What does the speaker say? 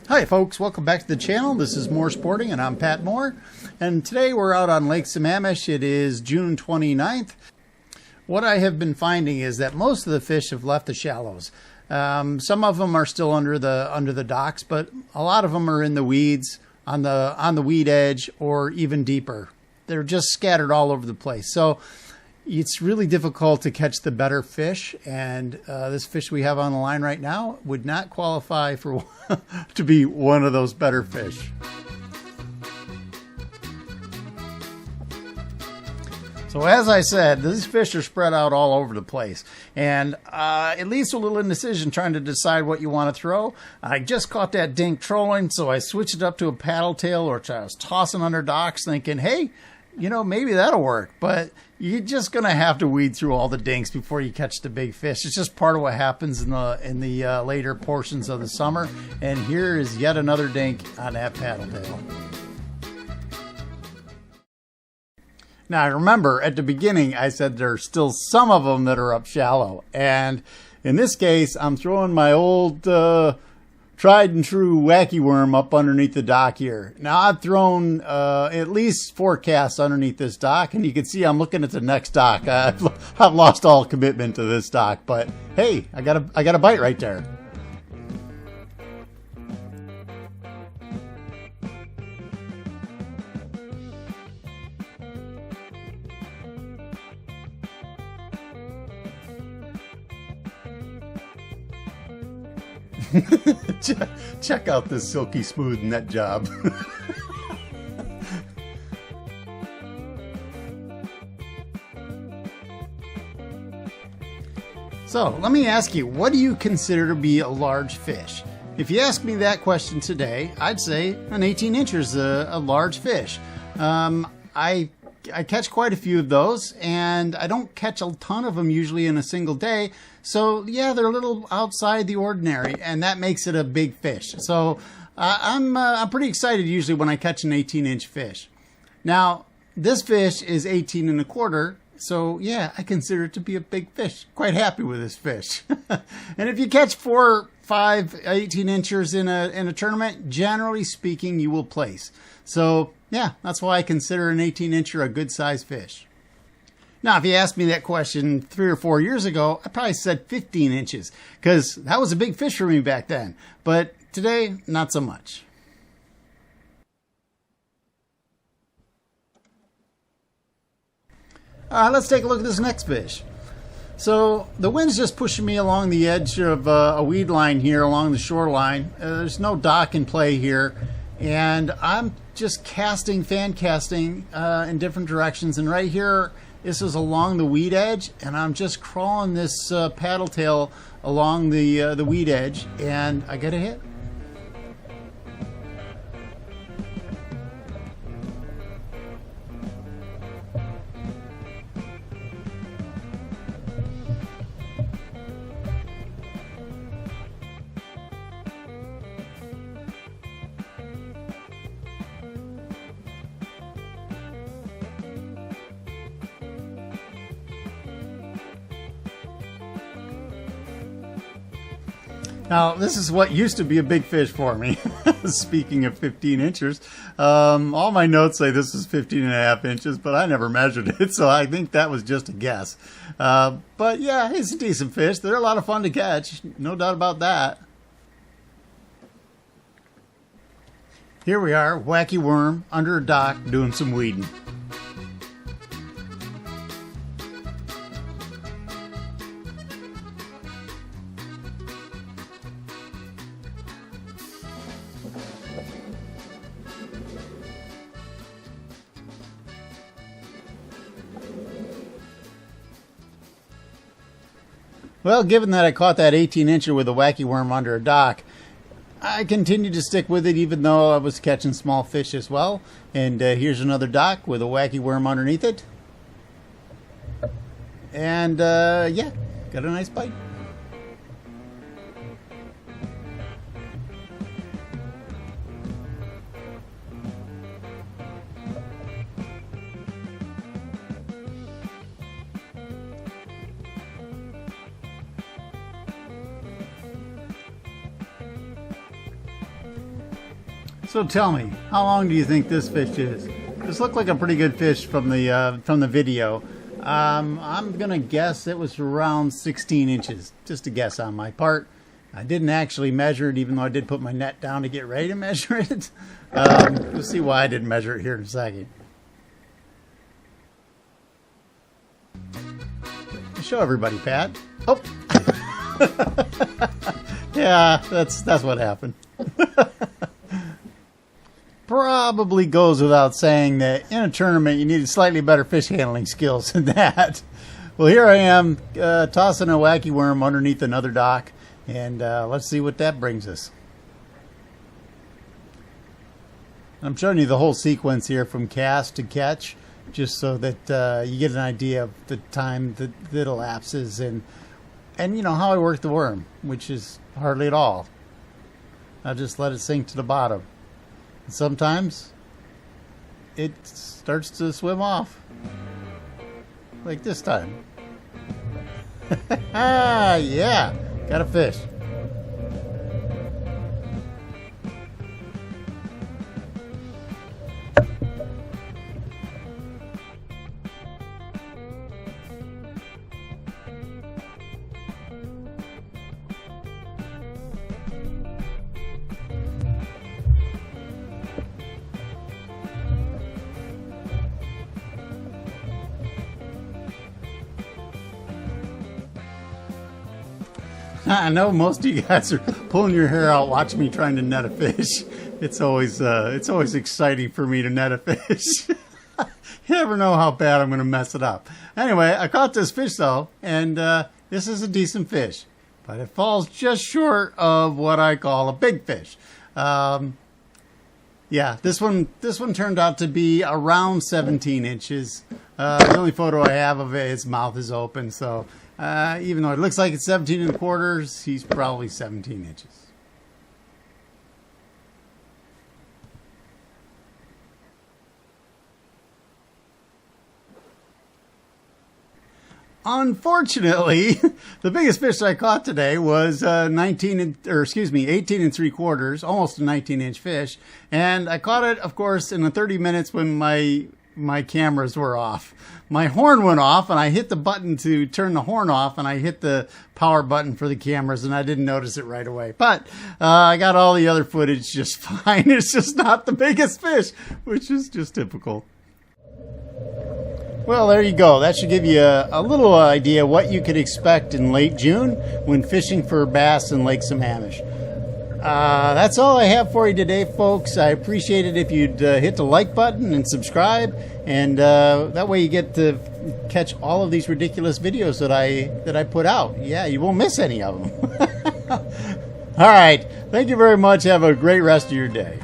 Hi folks, welcome back to the channel. This is More Sporting and I'm Pat Moore. And today we're out on Lake Sammamish. It is June 29th. What I have been finding is that most of the fish have left the shallows. Some of them are still under the docks, but a lot of them are in the weeds, on the weed edge, or even deeper. They're just scattered all over the place. So it's really difficult to catch the better fish, and this fish we have on the line right now would not qualify for to be one of those better fish. So as I said, these fish are spread out all over the place, and it leads to a little indecision trying to decide what you want to throw. I just caught that dink trolling, so I switched it up to a paddle tail, which I was tossing under docks thinking, hey, you know, maybe that'll work, but you're just going to have to weed through all the dinks before you catch the big fish. It's just part of what happens in the later portions of the summer. And here is yet another dink on that paddle tail. Now, remember, at the beginning, I said there's still some of them that are up shallow. And in this case, I'm throwing my old tried and true wacky worm up underneath the dock here. Now I've thrown at least 4 casts underneath this dock, and you can see I'm looking at the next dock. I've lost all commitment to this dock, but hey, I got a bite right there. Check out this silky smooth net job. So let me ask you, what do you consider to be a large fish? If you ask me that question today, I'd say an 18-incher is a large fish. I catch quite a few of those, and I don't catch a ton of them usually in a single day. So yeah, they're a little outside the ordinary, and that makes it a big fish. So I'm pretty excited usually when I catch an 18-inch fish. Now, this fish is 18 1/4, so yeah, I consider it to be a big fish. Quite happy with this fish. And if you catch 4, 5, 18-inchers in a tournament, generally speaking, you will place. So yeah, that's why I consider an 18-incher a good size fish. Now, if you asked me that question 3 or 4 years ago, I probably said 15 inches, because that was a big fish for me back then. But today, not so much. Let's take a look at this next fish. So the wind's just pushing me along the edge of a weed line here along the shoreline. There's no dock in play here, and I'm just fan casting in different directions. And right here, this is along the weed edge, and I'm just crawling this paddle tail along the weed edge, and I get a hit. Now, this is what used to be a big fish for me. Speaking of 15 inchers, all my notes say this is 15 1/2 inches, but I never measured it, so I think that was just a guess. But yeah, it's a decent fish. They're a lot of fun to catch, no doubt about that. Here we are, wacky worm, under a dock, doing some weeding. Well, given that I caught that 18-incher with a wacky worm under a dock, I continued to stick with it even though I was catching small fish as well. And here's another dock with a wacky worm underneath it. And yeah, got a nice bite. So tell me, how long do you think this fish is? This looked like a pretty good fish from the video. I'm gonna guess it was around 16 inches. Just a guess on my part. I didn't actually measure it, even though I did put my net down to get ready to measure it. You'll see why I didn't measure it here in a second. Show everybody, Pat. Oh, yeah, that's what happened. Probably goes without saying that in a tournament you need slightly better fish handling skills than that. Well, here I am tossing a wacky worm underneath another dock, and let's see what that brings us. I'm showing you the whole sequence here from cast to catch, just so that you get an idea of the time that elapses and you know how I work the worm, which is hardly at all. I just let it sink to the bottom. Sometimes it starts to swim off, like this time. Yeah, got a fish. I know most of you guys are pulling your hair out watching me trying to net a fish. It's always exciting for me to net a fish. You never know how bad I'm going to mess it up. Anyway, I caught this fish though, and this is a decent fish, but it falls just short of what I call a big fish. Yeah, this one turned out to be around 17 inches. The only photo I have of it, its mouth is open, so even though it looks like it's 17 1/4, he's probably 17 inches. Unfortunately, the biggest fish I caught today was 18 3/4, almost a 19-inch fish, and I caught it, of course, in the 30 minutes when my cameras were off. My horn went off, and I hit the button to turn the horn off, and I hit the power button for the cameras, and I didn't notice it right away. But I got all the other footage just fine. It's just not the biggest fish, which is just typical. Well, there you go. That should give you a little idea what you could expect in late June when fishing for bass in Lake Sammamish. That's all I have for you today, folks. I appreciate it if you'd hit the like button and subscribe, and that way you get to catch all of these ridiculous videos that I put out. Yeah, you won't miss any of them. All right. Thank you very much. Have a great rest of your day.